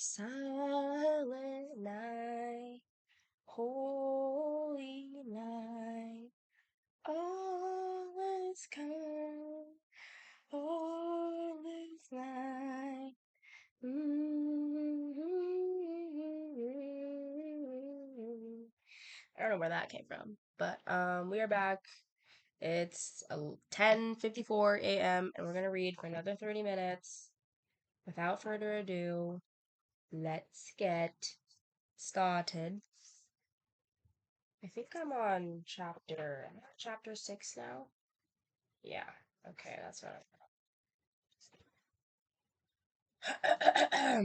Silent night, holy night, all is calm, all is night. I don't know where that came from, but we are back. It's 10:54 a.m. and we're gonna read for another 30 minutes. Without further ado, let's get started. I think I'm on chapter 6 now. Yeah. Okay, that's what I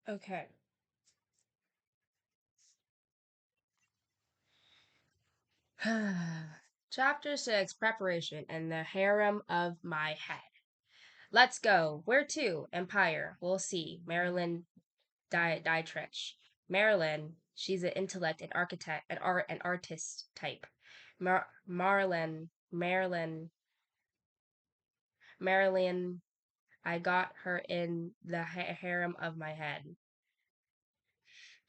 Okay. Chapter 6, Preparation and the Harem of My Head. Let's go. Where to? Empire. We'll see. Marilyn Dietrich. Marilyn, she's an intellect, an architect, an artist type. Marilyn, I got her in the harem of my head.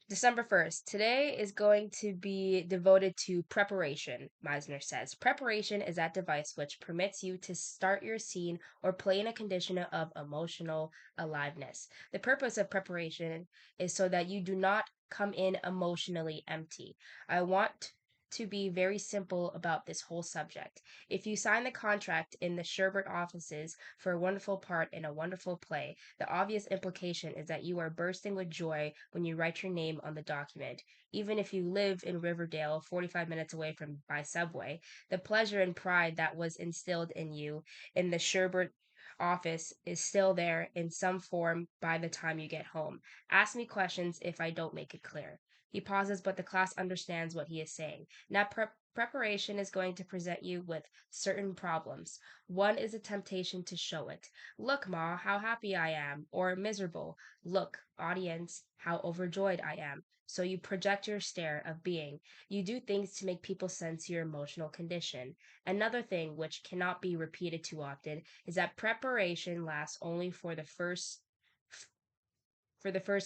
December 1st. Today is going to be devoted to preparation, Meisner says. Preparation is that device which permits you to start your scene or play in a condition of emotional aliveness. The purpose of preparation is so that you do not come in emotionally empty. I want to be very simple about this whole subject. If you sign the contract in the Sherbert offices for a wonderful part in a wonderful play, the obvious implication is that you are bursting with joy when you write your name on the document. Even if you live in Riverdale, 45 minutes away from by subway, the pleasure and pride that was instilled in you in the Sherbert office is still there in some form by the time you get home. Ask me questions if I don't make it clear. He pauses, but the class understands what he is saying. Now, preparation is going to present you with certain problems. One is a temptation to show it. Look, Ma, how happy I am. Or miserable. Look, audience, how overjoyed I am. So you project your stare of being. You do things to make people sense your emotional condition. Another thing which cannot be repeated too often is that preparation lasts only for the first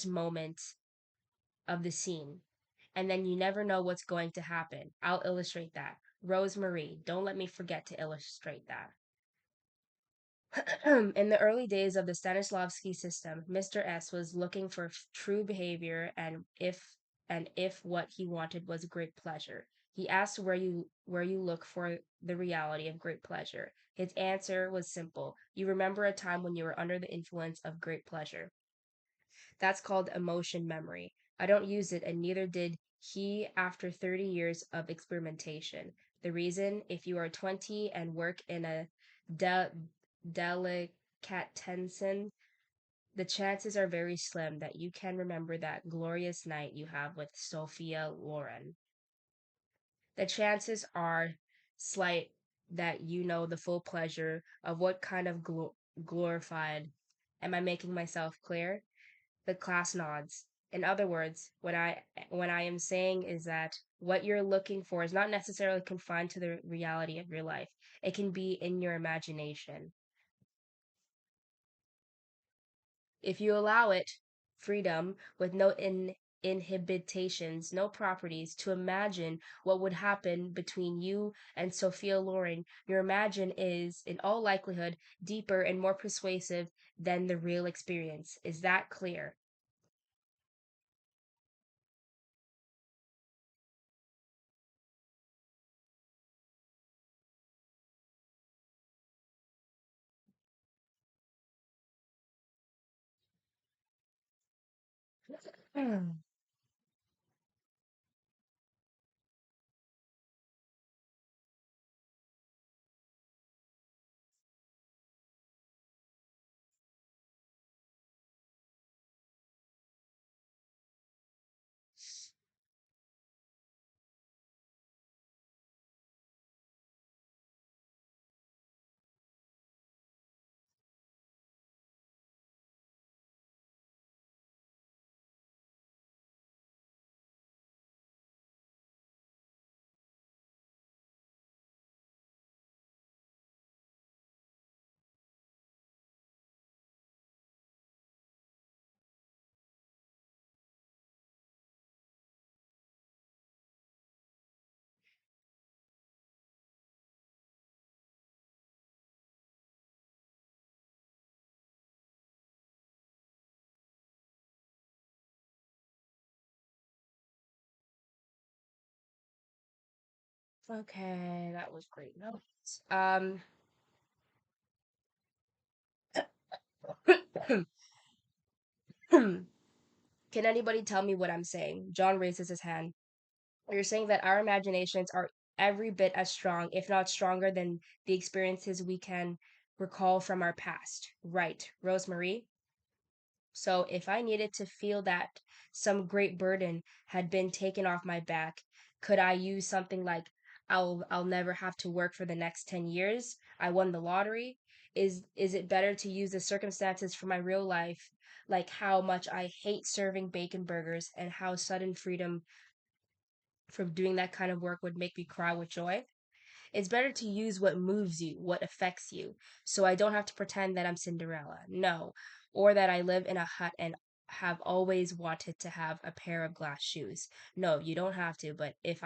moment of the scene. And then you never know what's going to happen. I'll illustrate that. Rosemarie, don't let me forget to illustrate that. In the early days of the Stanislavski system, Mr. S was looking for true behavior and if what he wanted was great pleasure. He asked where you look for the reality of great pleasure. His answer was simple. You remember a time when you were under the influence of great pleasure. That's called emotion memory. I don't use it, and neither did he after 30 years of experimentation. The reason, if you are 20 and work in a de- delicatessen, the chances are very slim that you can remember that glorious night you have with Sophia Loren. The chances are slight that you know the full pleasure of what kind of glorified. Am I making myself clear? The class nods. In other words, what I am saying is that what you're looking for is not necessarily confined to the reality of your life. It can be in your imagination. If you allow it freedom with no inhibitations, no properties, to imagine what would happen between you and Sophia Loren, your imagine is, in all likelihood, deeper and more persuasive than the real experience. Is that clear? Okay, that was great notes. Can anybody tell me what I'm saying? John raises his hand. You're saying that our imaginations are every bit as strong, if not stronger, than the experiences we can recall from our past. Right, Rosemary? So if I needed to feel that some great burden had been taken off my back, could I use something like I'll never have to work for the next 10 years? I won the lottery? Is it better to use the circumstances from my real life, like how much I hate serving bacon burgers and how sudden freedom from doing that kind of work would make me cry with joy? It's better to use what moves you, what affects you, so I don't have to pretend that I'm Cinderella. No, or that I live in a hut and have always wanted to have a pair of glass shoes. No, you don't have to, but if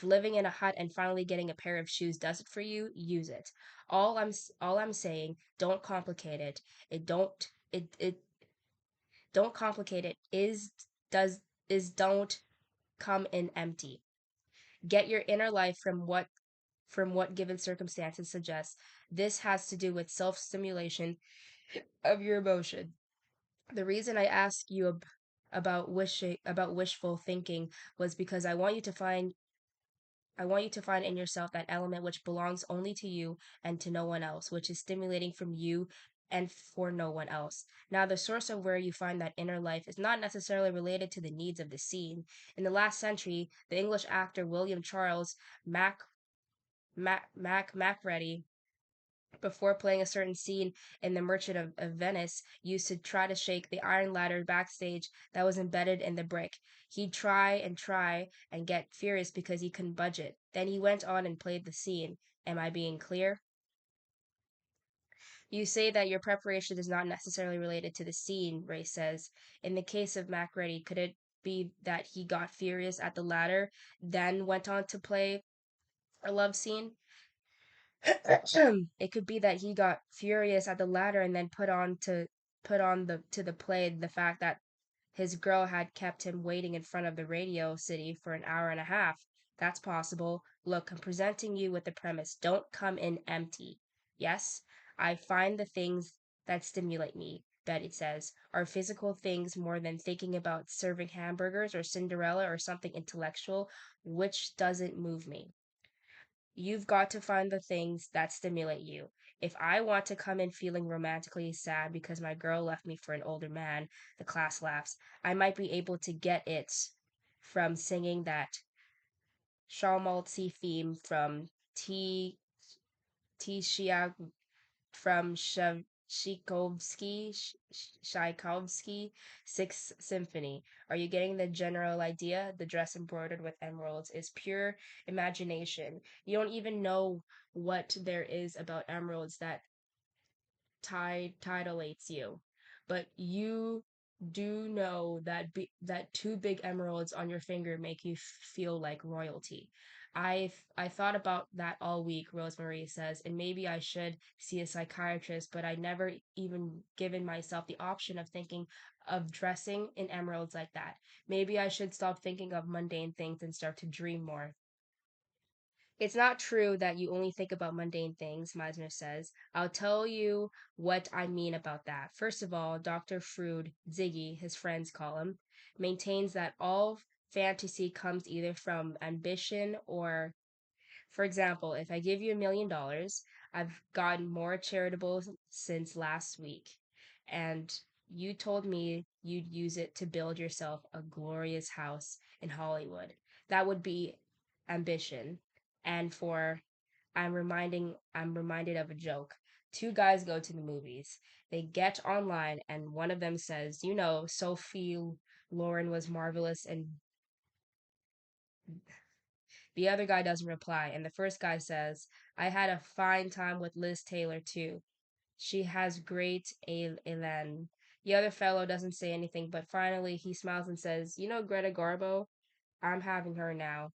living in a hut and finally getting a pair of shoes does it for you, use it. All I'm saying, don't complicate it. It don't complicate it. Does is don't come in empty. Get your inner life from what given circumstances suggests. This has to do with self stimulation of your emotion. The reason I ask you about wishful thinking was because I want you to find in yourself that element which belongs only to you and to no one else, which is stimulating from you and for no one else. Now, the source of where you find that inner life is not necessarily related to the needs of the scene. In the last century, the English actor William Charles Macready, before playing a certain scene in The Merchant of Venice, used to try to shake the iron ladder backstage that was embedded in the brick. He'd try and get furious because he couldn't budge it. Then he went on and played the scene. Am I being clear? You say that your preparation is not necessarily related to the scene, Ray says. In the case of Macready, could it be that he got furious at the ladder, then went on to play a love scene? It could be that he got furious at the latter and then put on the play the fact that his girl had kept him waiting in front of the radio city for an hour and a half. That's possible. Look, I'm presenting you with the premise. Don't come in empty. Yes, I find the things that stimulate me, Betty says, are physical things more than thinking about serving hamburgers or Cinderella or something intellectual, which doesn't move me. You've got to find the things that stimulate you. If I want to come in feeling romantically sad because my girl left me for an older man, the class laughs. I might be able to get it from singing that Shalmaltzy theme from T. from Tchaikovsky Sixth Symphony. Are you getting the general idea? The dress embroidered with emeralds is pure imagination. You don't even know what there is about emeralds that titillates you, but you do know that that two big emeralds on your finger make you feel like royalty. I thought about that all week, Rosemary says, and maybe I should see a psychiatrist, but I never even given myself the option of thinking of dressing in emeralds like that. Maybe I should stop thinking of mundane things and start to dream more. It's not true that you only think about mundane things, Meisner says. I'll tell you what I mean about that. First of all, Dr. Froude, Ziggy, his friends call him, maintains that all fantasy comes either from ambition or, for example, if I give you $1 million, I've gotten more charitable since last week, and you told me you'd use it to build yourself a glorious house in Hollywood. That would be ambition. And for I'm reminded of a joke. Two guys go to the movies. They get online and one of them says, "You know, Sophie Lauren was marvelous," and the other guy doesn't reply, and the first guy says, "I had a fine time with Liz Taylor too. She has great elan." The other fellow doesn't say anything, but finally he smiles and says, "You know Greta Garbo? I'm having her now."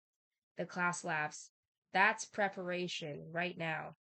The class laughs. That's preparation right now.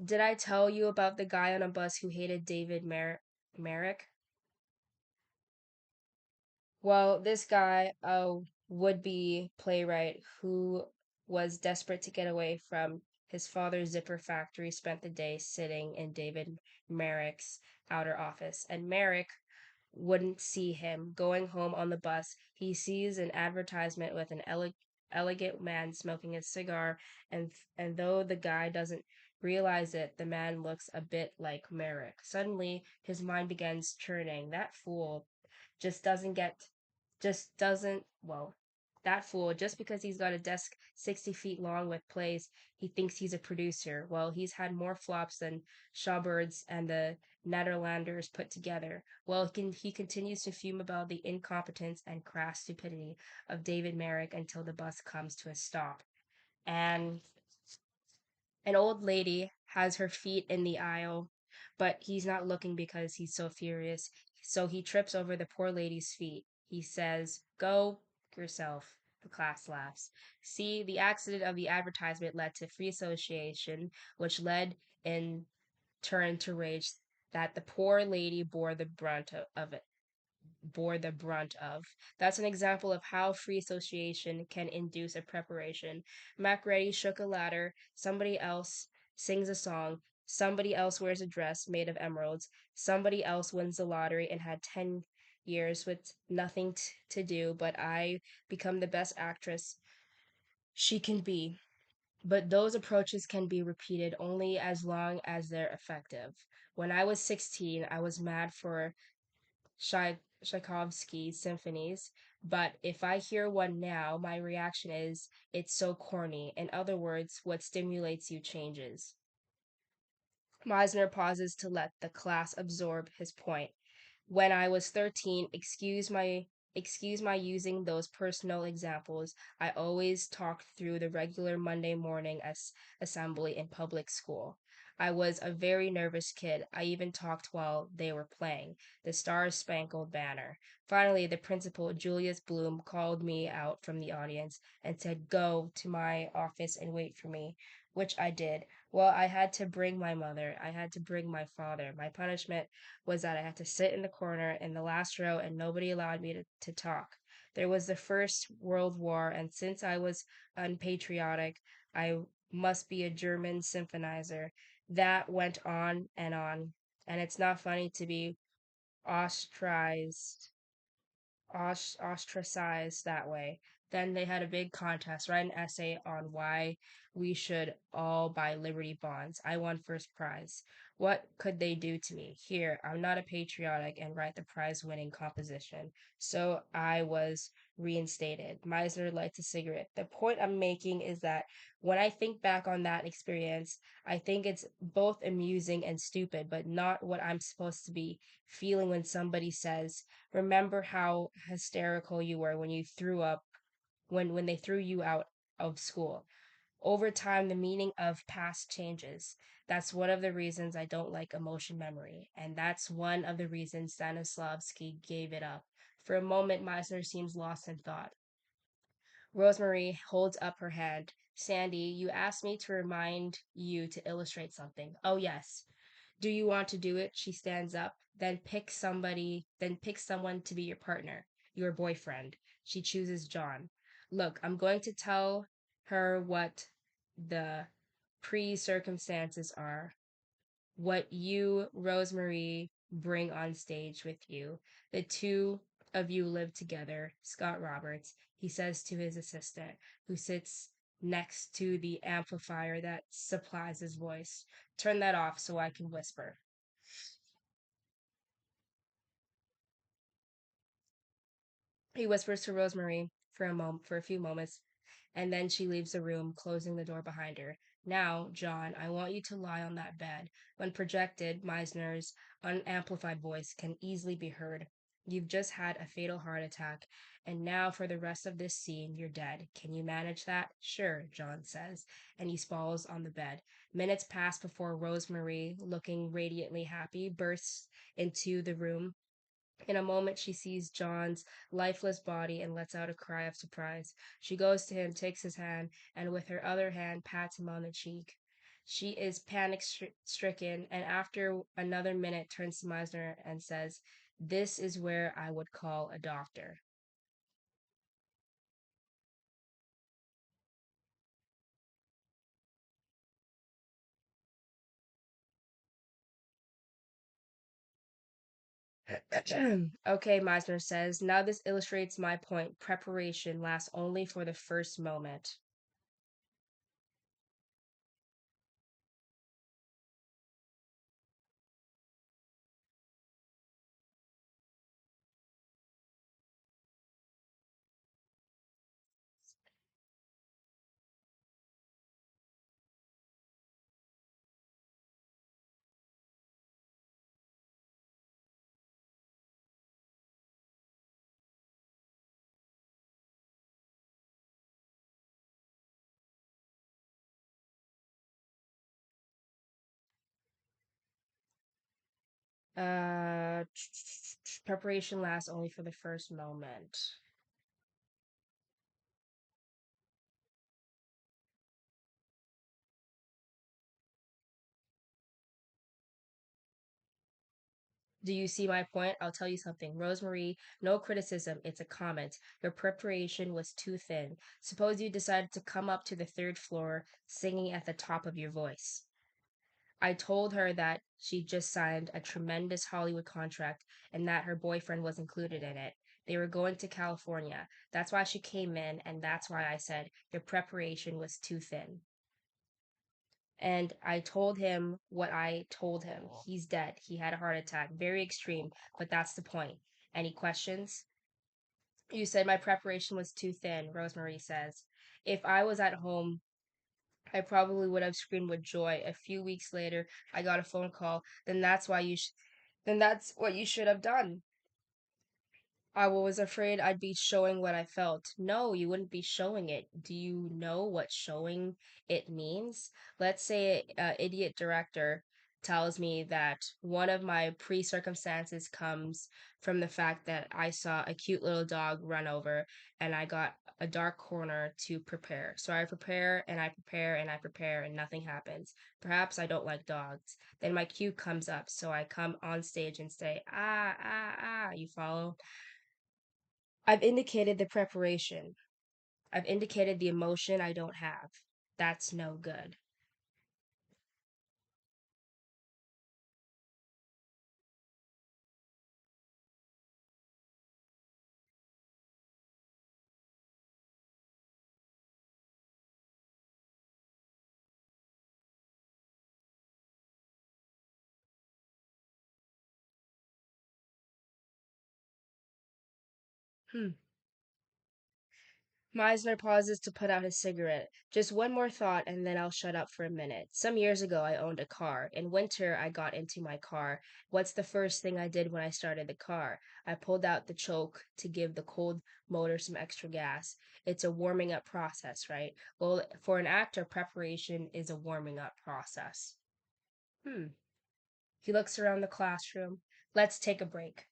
Did I tell you about the guy on a bus who hated Merrick? Well, this guy, a would-be playwright who was desperate to get away from his father's zipper factory, spent the day sitting in David Merrick's outer office. And Merrick wouldn't see him. Going home on the bus, he sees an advertisement with an elegant man smoking a cigar, and though the guy doesn't realize it, the man looks a bit like Merrick. Suddenly, his mind begins churning. That fool just doesn't get just doesn't well that fool, just because he's got a desk 60 feet long with plays, he thinks he's a producer. Well, he's had more flops than Shawbirds and the Nederlanders put together. Well, he continues to fume about the incompetence and crass stupidity of David Merrick until the bus comes to a stop. And an old lady has her feet in the aisle, but he's not looking because he's so furious. So he trips over the poor lady's feet. He says, "Go yourself." The class laughs. See, the accident of the advertisement led to free association, which led in turn to rage that the poor lady bore the brunt of. That's an example of how free association can induce a preparation. Macready shook a ladder, somebody else sings a song, somebody else wears a dress made of emeralds, somebody else wins the lottery and had 10 years with nothing to do, but I become the best actress she can be. But those approaches can be repeated only as long as they're effective. When I was 16, I was mad for Tchaikovsky's symphonies, but if I hear one now, my reaction is, it's so corny. In other words, what stimulates you changes. Meisner pauses to let the class absorb his point. When I was 13, excuse my using those personal examples. I always talked through the regular Monday morning assembly in public school. I was a very nervous kid. I even talked while they were playing the Star Spangled Banner. Finally, the principal, Julius Bloom, called me out from the audience and said, "Go to my office and wait for me," which I did. Well, I had to bring my mother. I had to bring my father. My punishment was that I had to sit in the corner in the last row and nobody allowed me to talk. There was the First World War, and since I was unpatriotic, I must be a German symphonizer. That went on, and it's not funny to be ostracized ostracized that way. Then they had a big contest, write an essay on why we should all buy Liberty bonds. I won first prize. What could they do to me? Here, I'm not a patriotic and write the prize winning composition. So I was reinstated. Meisner lights a cigarette. The point I'm making is that when I think back on that experience, I think it's both amusing and stupid, but not what I'm supposed to be feeling when somebody says, "Remember how hysterical you were when you threw up when they threw you out of school." Over time, the meaning of past changes. That's one of the reasons I don't like emotion memory, and that's one of the reasons Stanislavski gave it up. For a moment, Meisner seems lost in thought. Rosemary holds up her hand. "Sandy, you asked me to remind you to illustrate something." "Oh, yes." "Do you want to do it?" She stands up. Then pick someone to be your partner, your boyfriend. She chooses John. "Look, I'm going to tell her what the pre-circumstances are, what you, Rosemary, bring on stage with you. The two of you live together." Scott Roberts, he says to his assistant, who sits next to the amplifier that supplies his voice. "Turn that off so I can whisper." He whispers to Rosemary for a few moments, and then she leaves the room, closing the door behind her. "Now, John, I want you to lie on that bed." When projected, Meisner's unamplified voice can easily be heard. "You've just had a fatal heart attack, and now for the rest of this scene, you're dead. Can you manage that?" "Sure," John says, and he sprawls on the bed. Minutes pass before Rosemary, looking radiantly happy, bursts into the room. In a moment, she sees John's lifeless body and lets out a cry of surprise. She goes to him, takes his hand, and with her other hand pats him on the cheek. She is stricken, and after another minute turns to Meisner and says, "This is where I would call a doctor." Okay, Meisner says, now this illustrates my point. Preparation lasts only for the first moment. Uh, Preparation lasts only for the first moment. Do you see my point? I'll tell you something. Rosemary, no criticism. It's a comment. Your preparation was too thin. Suppose you decided to come up to the third floor singing at the top of your voice. I told her that she just signed a tremendous Hollywood contract and that her boyfriend was included in it. They were going to California. That's why she came in, and that's why I said your preparation was too thin. And I told him what I told him. He's dead. He had a heart attack. Very extreme, but that's the point. Any questions? You said my preparation was too thin, Rosemary says. If I was at home, I probably would have screamed with joy. A few weeks later, I got a phone call. Then that's what you should have done. I was afraid I'd be showing what I felt. No, you wouldn't be showing it. Do you know what showing it means? Let's say an idiot director tells me that one of my pre-circumstances comes from the fact that I saw a cute little dog run over and I got a dark corner to prepare. So I prepare and I prepare and I prepare and nothing happens. Perhaps I don't like dogs. Then my cue comes up, so I come on stage and say, ah, ah, ah, you follow? I've indicated the preparation. I've indicated the emotion I don't have. That's no good. Hmm. Meisner pauses to put out his cigarette. Just one more thought, and then I'll shut up for a minute. Some years ago, I owned a car. In winter, I got into my car. What's the first thing I did when I started the car? I pulled out the choke to give the cold motor some extra gas. It's a warming up process, right? Well, for an actor, preparation is a warming up process. Hmm. He looks around the classroom. Let's take a break.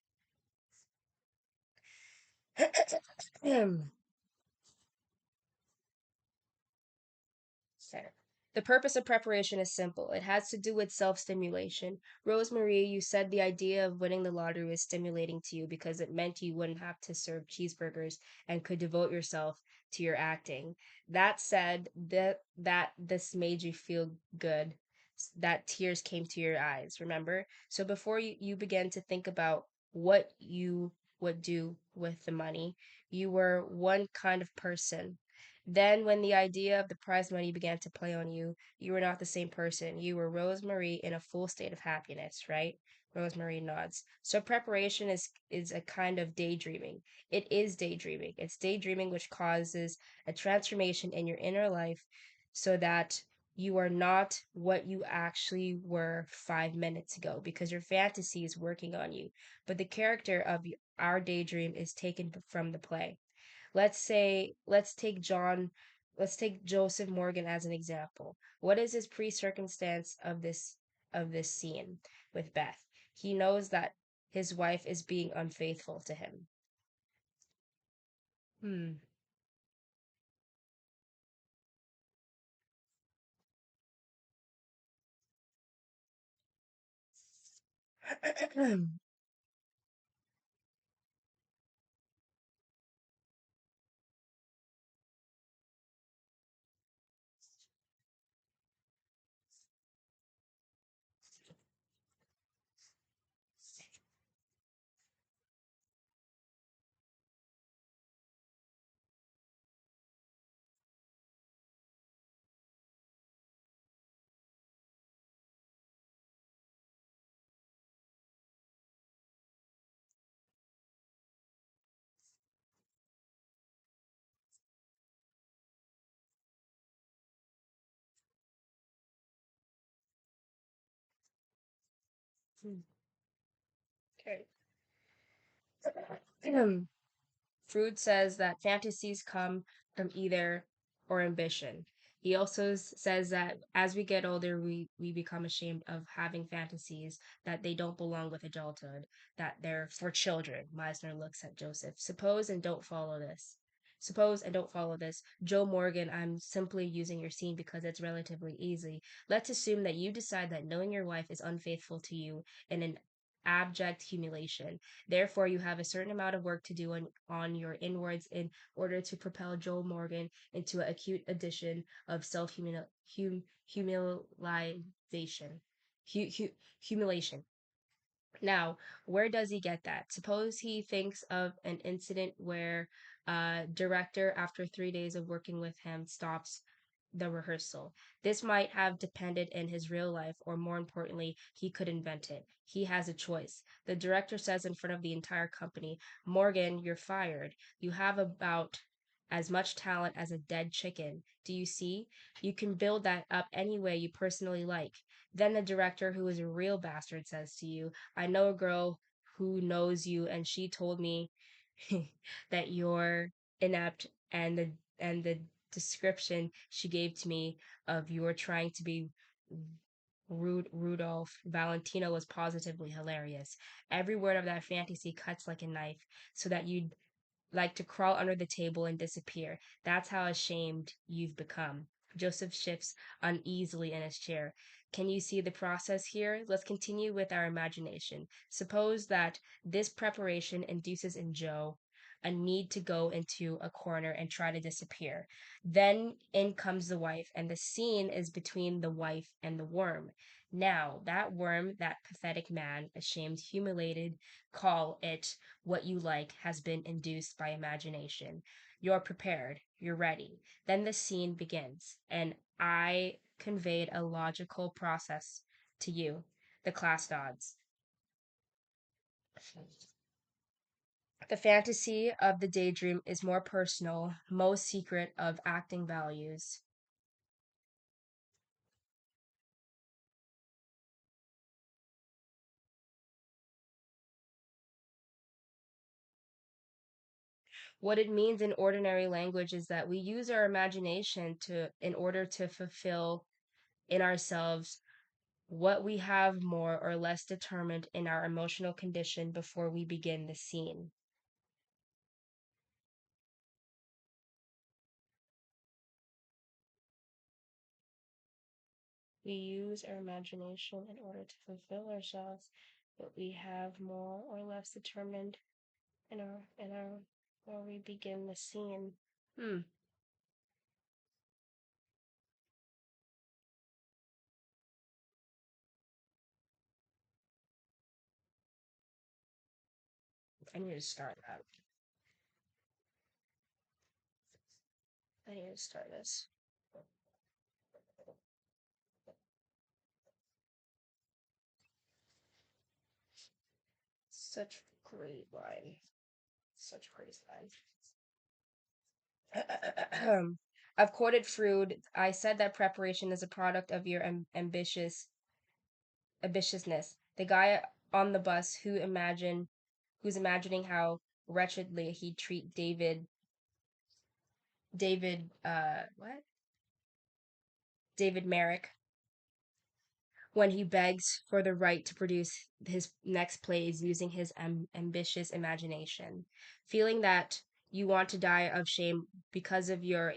Fair. The purpose of preparation is simple. It has to do with self stimulation. Rosemary, you said the idea of winning the lottery was stimulating to you because it meant you wouldn't have to serve cheeseburgers and could devote yourself to your acting. That said, that this made you feel good, that tears came to your eyes, remember? So before you began to think about what you would do with the money, you were one kind of person. Then, when the idea of the prize money began to play on you, you were not the same person. You were Rosemary in a full state of happiness, right? Rosemary nods. So preparation is a kind of daydreaming. It is daydreaming. It's daydreaming which causes a transformation in your inner life so that you are not what you actually were 5 minutes ago because your fantasy is working on you. But the character of our daydream is taken from the play. Let's take Joseph Morgan as an example. What is his pre-circumstance of this scene with Beth? He knows that his wife is being unfaithful to him. Hmm. Okay. Freud says that fantasies come from either or ambition. He also says that as we get older, we become ashamed of having fantasies that they don't belong with adulthood, that they're for children. Meisner looks at Joseph. Suppose and don't follow this. Joe Morgan, I'm simply using your scene because it's relatively easy. Let's assume that you decide that knowing your wife is unfaithful to you in an abject humiliation. Therefore, you have a certain amount of work to do on your inwards in order to propel Joel Morgan into an acute addition of self humiliation. Humiliation. Now, where does he get that? Suppose he thinks of an incident where a director, after 3 days of working with him, stops the rehearsal. This might have depended in his real life, or more importantly, he could invent it. He has a choice. The director says in front of the entire company, Morgan, you're fired. You have about as much talent as a dead chicken. Do you see? You can build that up any way you personally like. Then the director, who is a real bastard, says to you, I know a girl who knows you, and she told me that you're inept, and the description she gave to me of your trying to be Rudolph Valentino was positively hilarious. Every word of that fantasy cuts like a knife, so that you'd like to crawl under the table and disappear. That's how ashamed you've become. Joseph shifts uneasily in his chair. Can you see the process here? Let's continue with our imagination. Suppose that this preparation induces in Joe a need to go into a corner and try to disappear. Then in comes the wife, and the scene is between the wife and the worm. Now, that worm, that pathetic man, ashamed, humiliated, call it what you like, has been induced by imagination. You're prepared, you're ready. Then the scene begins, and I conveyed a logical process to you. The class nods. The fantasy of the daydream is more personal, most secret of acting values. What it means in ordinary language is that we use our imagination to in order to fulfill in ourselves what we have more or less determined in our emotional condition before we begin the scene. We use our imagination in order to fulfill ourselves what we have more or less determined in our where we begin the scene. Hmm. I need to start that. I need to start this. Such great line. Such praise line. I've quoted Freud. I said that preparation is a product of your ambitiousness. The guy on the bus who's imagining how wretchedly he'd treat David Merrick when he begs for the right to produce his next plays using his ambitious imagination, feeling that you want to die of shame because of your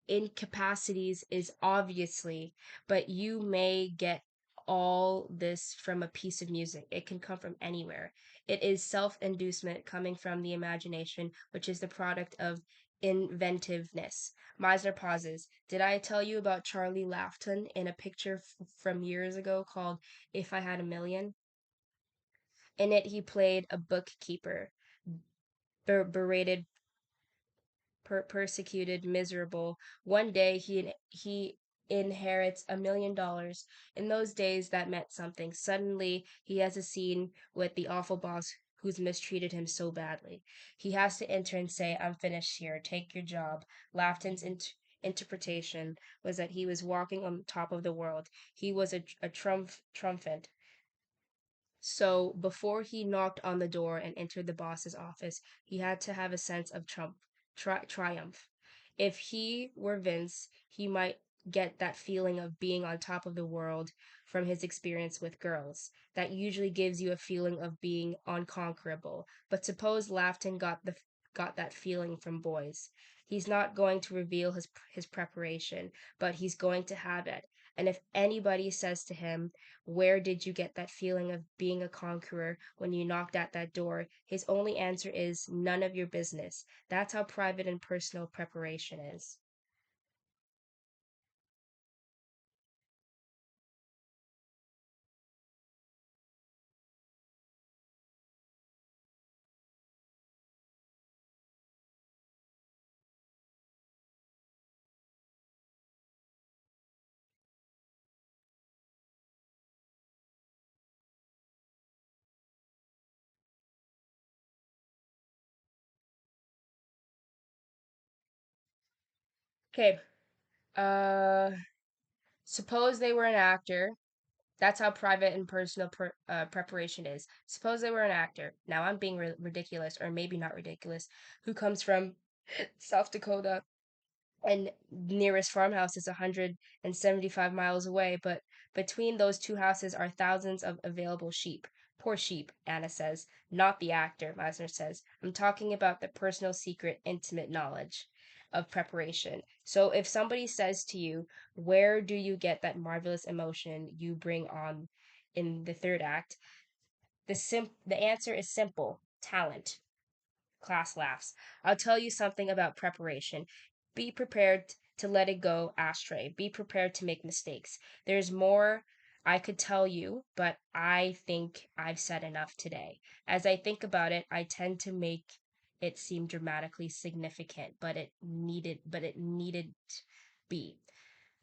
incapacities is obviously, but you may get all this from a piece of music. It can come from anywhere. It is self inducement coming from the imagination, which is the product of inventiveness. Meisner pauses. Did I tell you about Charlie Laughton in a picture from years ago called If I Had a Million? In it, he played a bookkeeper, berated, persecuted, miserable. One day he inherits $1 million. In those days, that meant something. Suddenly, he has a scene with the awful boss who's mistreated him so badly. He has to enter and say, "I'm finished here. Take your job." Lafton's interpretation was that he was walking on top of the world. He was a triumphant. So before he knocked on the door and entered the boss's office, he had to have a sense of triumph. If he were Vince, he might get that feeling of being on top of the world from his experience with girls. That usually gives you a feeling of being unconquerable. But suppose Lafton got that feeling from boys. He's not going to reveal his preparation, but he's going to have it. And if anybody says to him, "Where did you get that feeling of being a conqueror when you knocked at that door?" His only answer is, "None of your business." That's how private and personal preparation is. Okay, uh, suppose they were an actor. That's how private and personal preparation is. Suppose they were an actor. Now I'm being ridiculous, or maybe not ridiculous, who comes from South Dakota and nearest farmhouse is 175 miles away, but between those two houses are thousands of available sheep. Poor sheep, Anna says. Not the actor, Meisner says. I'm talking about the personal, secret, intimate knowledge of preparation. So if somebody says to you, "Where do you get that marvelous emotion you bring on in the third act?" The answer is simple: talent. Class laughs. I'll tell you something about preparation. Be prepared to let it go astray. Be prepared to make mistakes. There's more I could tell you, but I think I've said enough today. As I think about it, I tend to make it seem dramatically significant, but it needed be.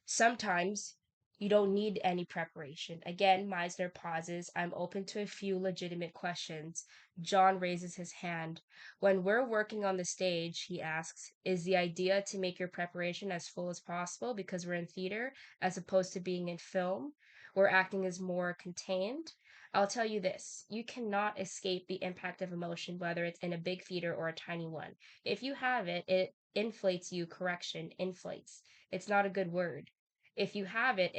Sometimes you don't need any preparation. Again, Meisner pauses. I'm open to a few legitimate questions. John raises his hand. When we're working on the stage, he asks, is the idea to make your preparation as full as possible because we're in theater as opposed to being in film, where acting is more contained? I'll tell you this, you cannot escape the impact of emotion, whether it's in a big theater or a tiny one. If you have it, it inflates you. Correction, inflates. It's not a good word. If you have it,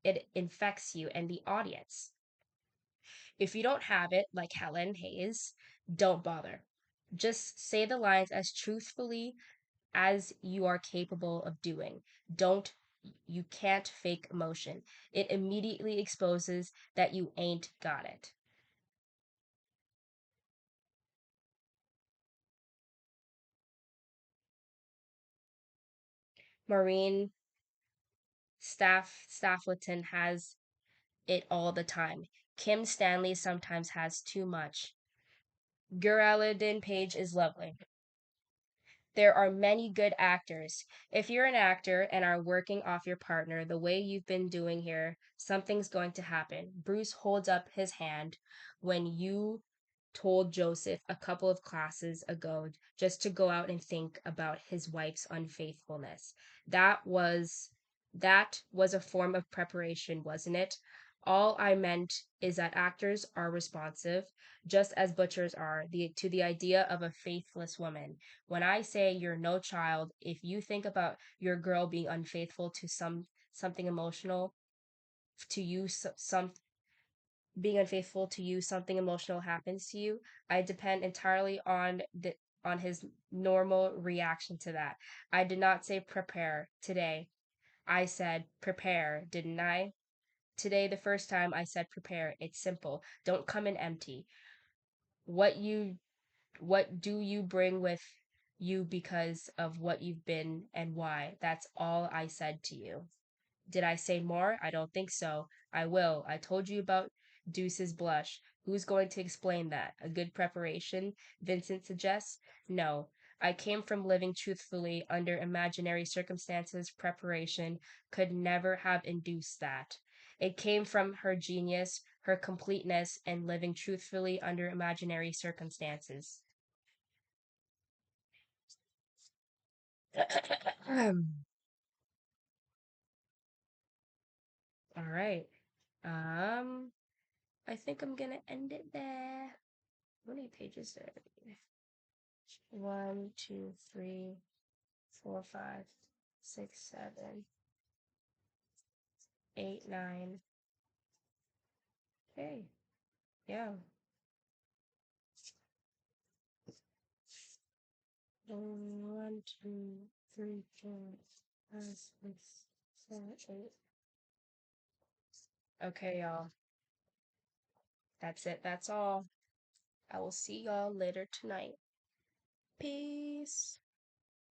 it infects you and the audience. If you don't have it, like Helen Hayes, don't bother. Just say the lines as truthfully as you are capable of doing. Don't You can't fake emotion. It immediately exposes that you ain't got it. Maureen Staffleton has it all the time. Kim Stanley sometimes has too much. Geraldine Page is lovely. There are many good actors. If you're an actor and are working off your partner the way you've been doing here, something's going to happen. Bruce holds up his hand when you told Joseph a couple of classes ago just to go out and think about his wife's unfaithfulness. That was that was a form of preparation, wasn't it? All I meant is that actors are responsive, just as butchers are, to the idea of a faithless woman. When I say you're no child, if you think about your girl being unfaithful to something emotional to you, some being unfaithful to you, something emotional happens to you, I depend entirely on his normal reaction to that. I did not say prepare today. I said prepare, didn't I? Today, the first time I said prepare, it's simple. Don't come in empty. What you what do you bring with you because of what you've been and why? That's all I said to you. Did I say more? I don't think so. I will. I told you about Deuce's blush. Who's going to explain that? A good preparation? Vincent suggests. No. I came from living truthfully under imaginary circumstances. Preparation could never have induced that. It came from her genius, her completeness, and living truthfully under imaginary circumstances. All right. Um, I think I'm gonna end it there. How many pages there? One, two, three, four, five, six, seven, eight, nine. Okay, yeah. One, two, three, four, five, six, seven, eight. Okay, y'all. That's it. That's all. I will see y'all later tonight. Peace.